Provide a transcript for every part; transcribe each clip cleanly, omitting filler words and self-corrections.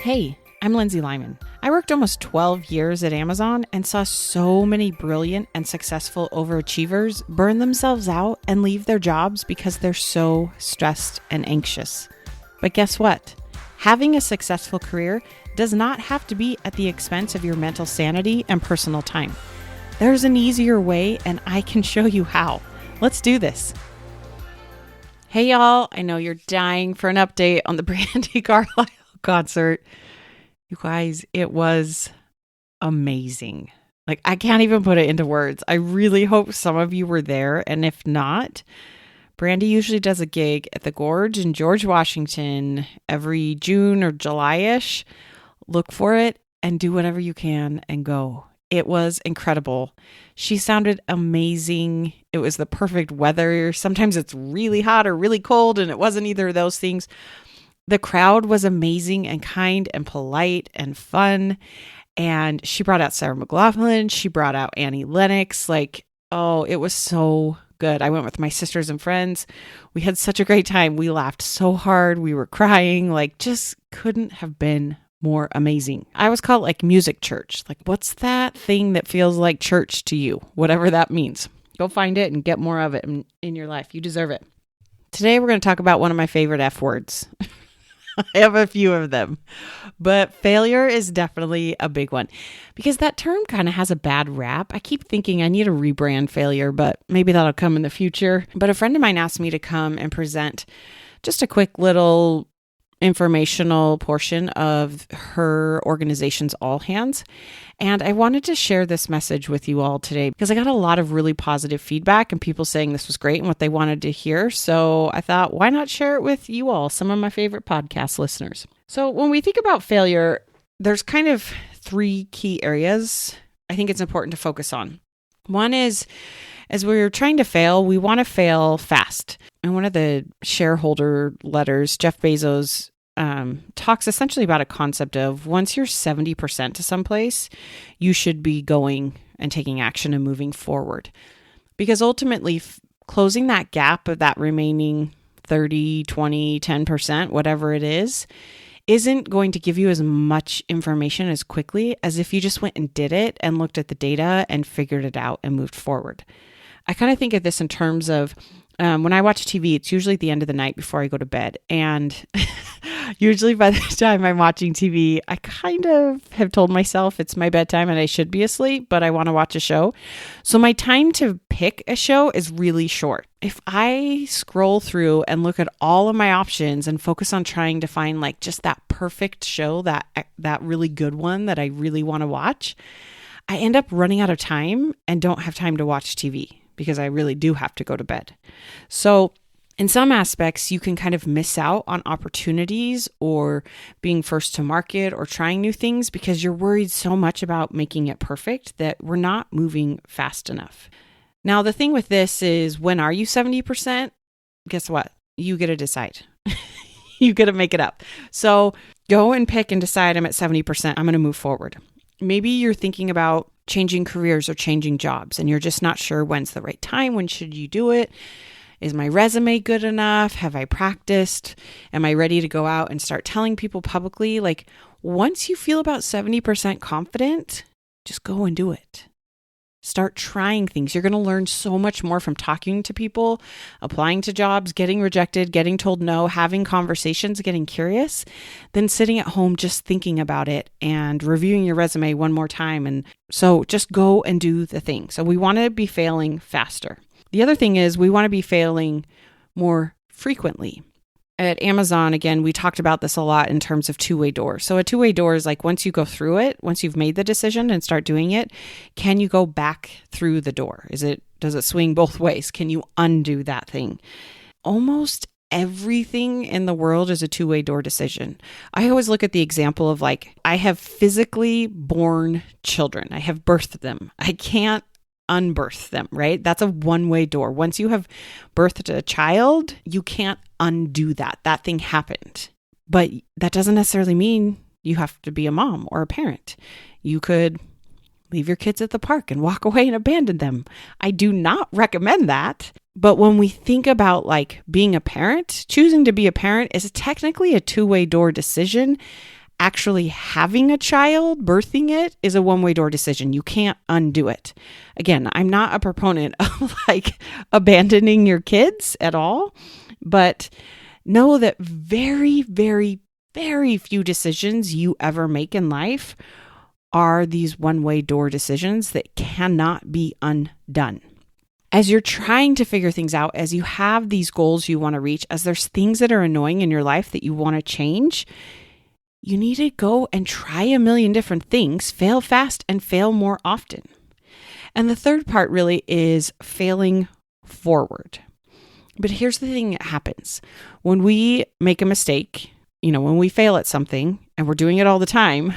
Hey, I'm Lindsay Lyman. I worked almost 12 years at Amazon and saw so many brilliant and successful overachievers burn themselves out and leave their jobs because they're so stressed and anxious. But guess what? Having a successful career does not have to be at the expense of your mental sanity and personal time. There's an easier way, and I can show you how. Let's do this. Hey, y'all. I know you're dying for an update on the Brandi Carlile concert. You guys, it was amazing. Like, I can't even put it into words. I really hope some of you were there. And if not, Brandi usually does a gig at the Gorge in George Washington every June or July-ish. Look for it and do whatever you can and go. It was incredible. She sounded amazing. It was the perfect weather. Sometimes it's really hot or really cold, and it wasn't either of those things. The crowd was amazing and kind and polite and fun. And she brought out Sarah McLachlan. She brought out Annie Lennox. It was so good. I went with my sisters and friends. We had such a great time. We laughed so hard. We were crying. Just couldn't have been more amazing. I always call it music church. What's that thing that feels like church to you? Whatever that means. Go find it and get more of it in your life. You deserve it. Today, we're going to talk about one of my favorite F words. I have a few of them, but failure is definitely a big one because that term kind of has a bad rap. I keep thinking I need to rebrand failure, but maybe that'll come in the future. But a friend of mine asked me to come and present just a quick little informational portion of her organization's All Hands. And I wanted to share this message with you all today because I got a lot of really positive feedback and people saying this was great and what they wanted to hear. So I thought, why not share it with you all, some of my favorite podcast listeners? So when we think about failure, there's kind of three key areas I think it's important to focus on. One is, as we're trying to fail, we want to fail fast. In one of the shareholder letters, Jeff Bezos talks essentially about a concept of once you're 70% to someplace, you should be going and taking action and moving forward. Because ultimately, closing that gap of that remaining 30, 20, 10%, whatever it is, isn't going to give you as much information as quickly as if you just went and did it and looked at the data and figured it out and moved forward. I kind of think of this in terms of when I watch TV, it's usually at the end of the night before I go to bed. And usually by the time I'm watching TV, I kind of have told myself it's my bedtime and I should be asleep, but I want to watch a show. So my time to pick a show is really short. If I scroll through and look at all of my options and focus on trying to find just that perfect show, that really good one that I really want to watch, I end up running out of time and don't have time to watch TV because I really do have to go to bed. So in some aspects, you can kind of miss out on opportunities or being first to market or trying new things because you're worried so much about making it perfect that we're not moving fast enough. Now, the thing with this is, when are you 70%? Guess what? You get to decide. You get to make it up. So go and pick and decide, I'm at 70%. I'm going to move forward. Maybe you're thinking about changing careers or changing jobs and you're just not sure when's the right time. When should you do it? Is my resume good enough? Have I practiced? Am I ready to go out and start telling people publicly? Once you feel about 70% confident, just go and do it. Start trying things. You're going to learn so much more from talking to people, applying to jobs, getting rejected, getting told no, having conversations, getting curious, than sitting at home just thinking about it and reviewing your resume one more time. And so just go and do the thing. So we want to be failing faster. The other thing is we want to be failing more frequently. At Amazon, again, we talked about this a lot in terms of two-way doors. So a two-way door is once you go through it, once you've made the decision and start doing it, can you go back through the door? Does it swing both ways? Can you undo that thing? Almost everything in the world is a two-way door decision. I always look at the example of I have physically born children. I have birthed them. I can't unbirth them, right? That's a one-way door. Once you have birthed a child, you can't undo that. That thing happened. But that doesn't necessarily mean you have to be a mom or a parent. You could leave your kids at the park and walk away and abandon them. I do not recommend that. But when we think about being a parent, choosing to be a parent is technically a two-way door decision Actually having a child, birthing it, is a one-way door decision. You can't undo it. Again, I'm not a proponent of abandoning your kids at all, but know that very, very, very few decisions you ever make in life are these one-way door decisions that cannot be undone. As you're trying to figure things out, as you have these goals you want to reach, as there's things that are annoying in your life that you want to change, you need to go and try a million different things, fail fast and fail more often. And the third part really is failing forward. But here's the thing that happens. When we make a mistake, when we fail at something, and we're doing it all the time,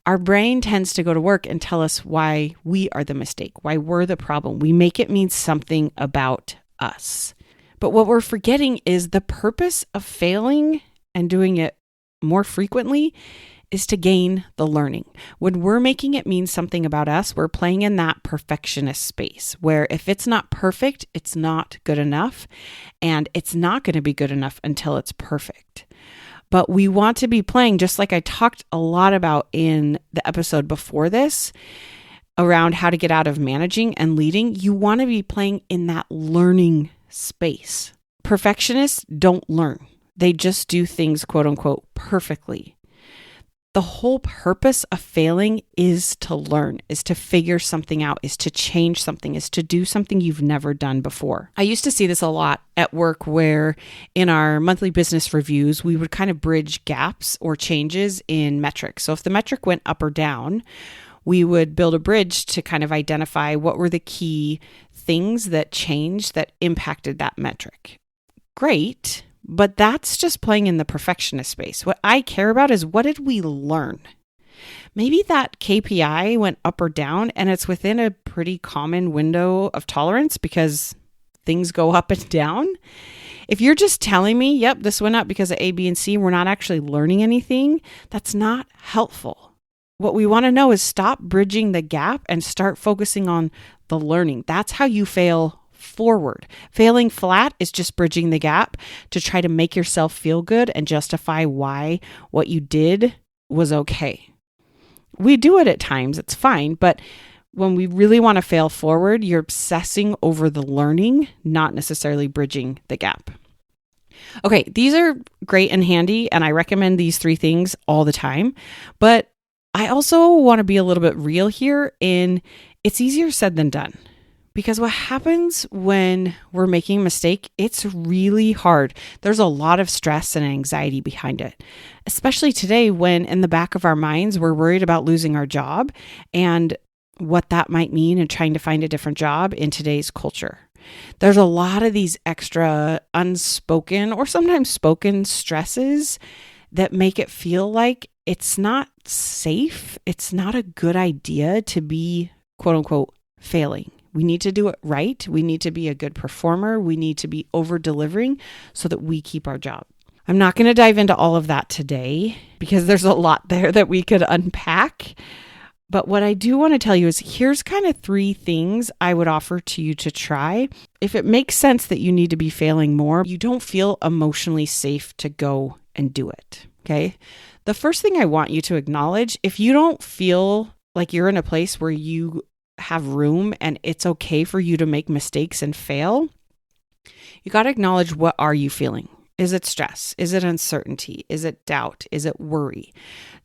our brain tends to go to work and tell us why we are the mistake, why we're the problem. We make it mean something about us. But what we're forgetting is the purpose of failing and doing it more frequently is to gain the learning. When we're making it mean something about us, we're playing in that perfectionist space where if it's not perfect, it's not good enough, and it's not going to be good enough until it's perfect. But we want to be playing, just like I talked a lot about in the episode before this, around how to get out of managing and leading. You want to be playing in that learning space. Perfectionists don't learn. They just do things, quote unquote, perfectly. The whole purpose of failing is to learn, is to figure something out, is to change something, is to do something you've never done before. I used to see this a lot at work where in our monthly business reviews, we would kind of bridge gaps or changes in metrics. So if the metric went up or down, we would build a bridge to kind of identify what were the key things that changed that impacted that metric. Great. But that's just playing in the perfectionist space. What I care about is, what did we learn? Maybe that KPI went up or down and it's within a pretty common window of tolerance because things go up and down. If you're just telling me, yep, this went up because of A, B, and C, we're not actually learning anything, that's not helpful. What we want to know is stop bridging the gap and start focusing on the learning. That's how you fail forward. Failing flat is just bridging the gap to try to make yourself feel good and justify why what you did was okay. We do it at times, it's fine, but when we really want to fail forward, you're obsessing over the learning, not necessarily bridging the gap. Okay, these are great and handy, and I recommend these 3 things all the time, but I also want to be a little bit real here in it's easier said than done. Because what happens when we're making a mistake, it's really hard. There's a lot of stress and anxiety behind it, especially today when in the back of our minds, we're worried about losing our job and what that might mean and trying to find a different job in today's culture. There's a lot of these extra unspoken or sometimes spoken stresses that make it feel like it's not safe. It's not a good idea to be, quote unquote, failing. We need to do it right. We need to be a good performer. We need to be over-delivering so that we keep our job. I'm not going to dive into all of that today because there's a lot there that we could unpack. But what I do want to tell you is here's kind of 3 things I would offer to you to try. If it makes sense that you need to be failing more, you don't feel emotionally safe to go and do it. Okay. The first thing I want you to acknowledge, if you don't feel like you're in a place where you have room and it's okay for you to make mistakes and fail, you got to acknowledge, what are you feeling? Is it stress? Is it uncertainty? Is it doubt? Is it worry?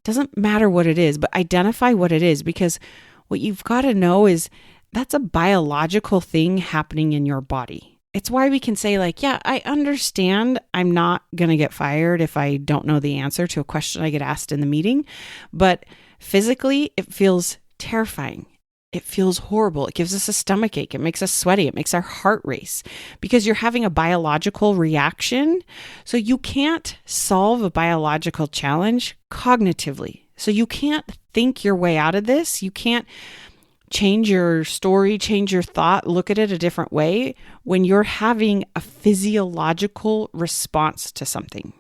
Doesn't matter what it is, but identify what it is, because what you've got to know is that's a biological thing happening in your body. It's why we can say yeah, I understand I'm not going to get fired if I don't know the answer to a question I get asked in the meeting, but physically it feels terrifying. It feels horrible. It gives us a stomach ache. It makes us sweaty. It makes our heart race because you're having a biological reaction. So you can't solve a biological challenge cognitively. So you can't think your way out of this. You can't change your story, change your thought, look at it a different way when you're having a physiological response to something.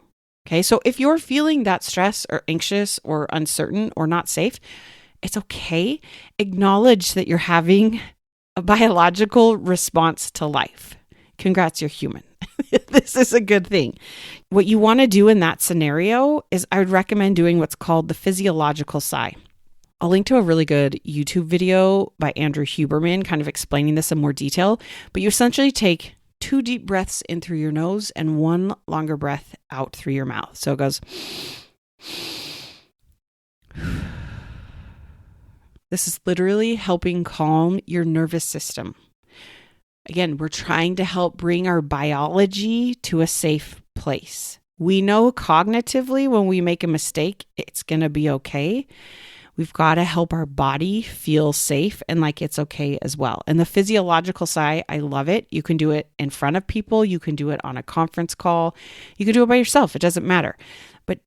Okay. So if you're feeling that stress or anxious or uncertain or not safe, it's okay. Acknowledge that you're having a biological response to life. Congrats, you're human. this is a good thing. What you want to do in that scenario is I would recommend doing what's called the physiological sigh. I'll link to a really good YouTube video by Andrew Huberman kind of explaining this in more detail, but you essentially take 2 deep breaths in through your nose and 1 longer breath out through your mouth. So it goes. This is literally helping calm your nervous system. Again, we're trying to help bring our biology to a safe place. We know cognitively when we make a mistake, it's going to be okay. We've got to help our body feel safe and like it's okay as well. And the physiological sigh, I love it. You can do it in front of people. You can do it on a conference call. You can do it by yourself. It doesn't matter. But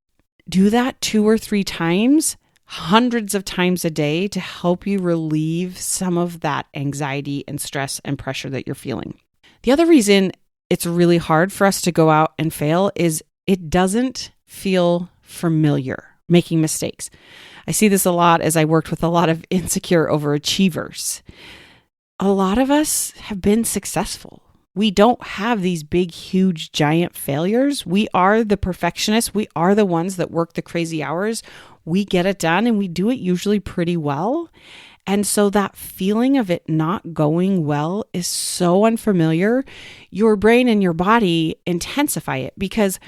do that 2 or 3 times, hundreds of times a day to help you relieve some of that anxiety and stress and pressure that you're feeling. The other reason it's really hard for us to go out and fail is it doesn't feel familiar, making mistakes. I see this a lot as I worked with a lot of insecure overachievers. A lot of us have been successful. We don't have these big, huge, giant failures. We are the perfectionists. We are the ones that work the crazy hours. We get it done and we do it usually pretty well. And so that feeling of it not going well is so unfamiliar. Your brain and your body intensify it because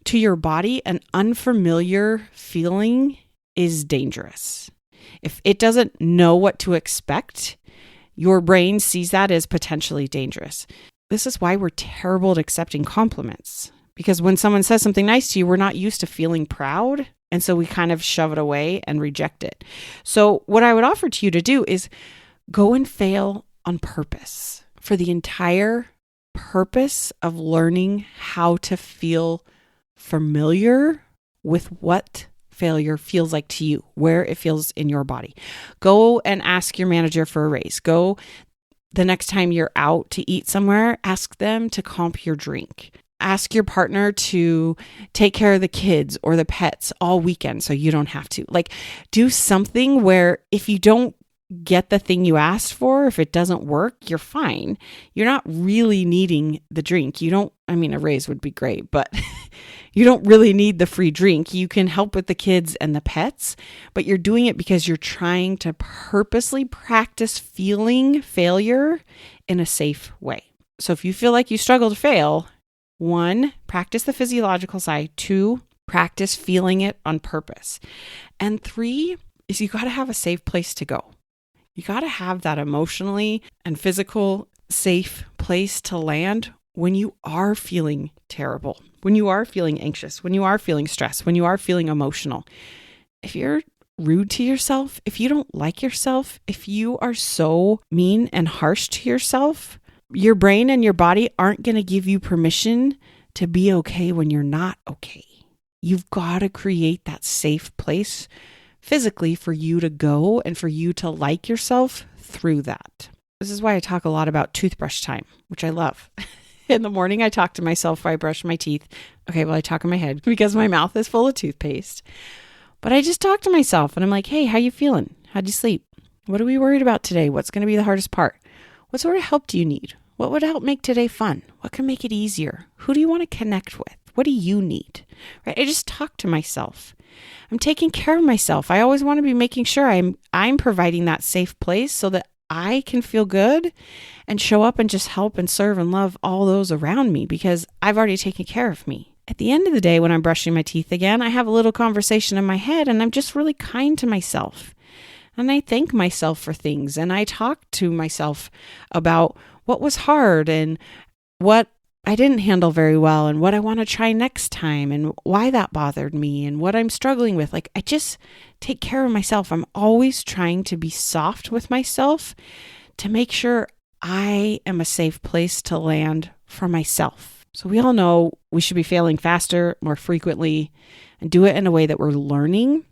to your body, an unfamiliar feeling is dangerous. If it doesn't know what to expect, your brain sees that as potentially dangerous. This is why we're terrible at accepting compliments. Because when someone says something nice to you, we're not used to feeling proud. And so we kind of shove it away and reject it. So what I would offer to you to do is go and fail on purpose for the entire purpose of learning how to feel familiar with what failure feels like to you, where it feels in your body. Go and ask your manager for a raise. Go the next time you're out to eat somewhere, ask them to comp your drink. Ask your partner to take care of the kids or the pets all weekend so you don't have to. Like, do something where if you don't get the thing you asked for, if it doesn't work, you're fine. You're not really needing the drink. A raise would be great, but you don't really need the free drink. You can help with the kids and the pets, but you're doing it because you're trying to purposely practice feeling failure in a safe way. So if you feel like you struggle to fail, 1, practice the physiological sigh. 2, practice feeling it on purpose. And 3 is you got to have a safe place to go. You got to have that emotionally and physical safe place to land when you are feeling terrible, when you are feeling anxious, when you are feeling stressed, when you are feeling emotional. If you're rude to yourself, if you don't like yourself, if you are so mean and harsh to yourself, your brain and your body aren't going to give you permission to be okay when you're not okay. You've got to create that safe place physically for you to go and for you to like yourself through that. This is why I talk a lot about toothbrush time, which I love. In the morning, I talk to myself before I brush my teeth. Okay, well, I talk in my head because my mouth is full of toothpaste. But I just talk to myself and I'm like, hey, how you feeling? How'd you sleep? What are we worried about today? What's going to be the hardest part? What sort of help do you need? What would help make today fun? What can make it easier? Who do you want to connect with? What do you need? Right? I just talk to myself. I'm taking care of myself. I always want to be making sure I'm providing that safe place so that I can feel good and show up and just help and serve and love all those around me because I've already taken care of me. At the end of the day, when I'm brushing my teeth again, I have a little conversation in my head and I'm just really kind to myself. And I thank myself for things and I talk to myself about what was hard and what I didn't handle very well and what I want to try next time and why that bothered me and what I'm struggling with. Like, I just take care of myself. I'm always trying to be soft with myself to make sure I am a safe place to land for myself. So we all know we should be failing faster, more frequently, and do it in a way that we're learning.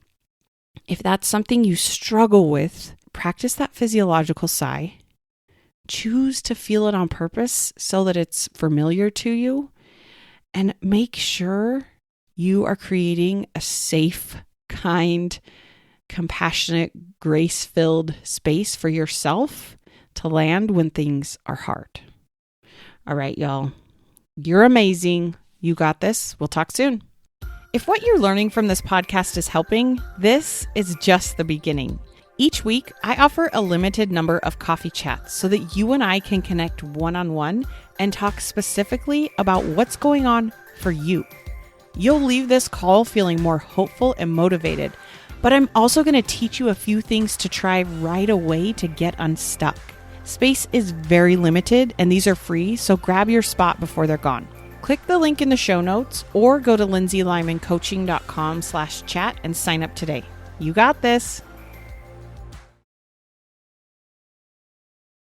If that's something you struggle with, practice that physiological sigh. Choose to feel it on purpose so that it's familiar to you, and make sure you are creating a safe, kind, compassionate, grace-filled space for yourself to land when things are hard. All right, y'all. You're amazing. You got this. We'll talk soon. If what you're learning from this podcast is helping, this is just the beginning. Each week, I offer a limited number of coffee chats so that you and I can connect one-on-one and talk specifically about what's going on for you. You'll leave this call feeling more hopeful and motivated, but I'm also going to teach you a few things to try right away to get unstuck. Space is very limited and these are free, so grab your spot before they're gone. Click the link in the show notes or go to lindsaylymancoaching.com/chat and sign up today. You got this.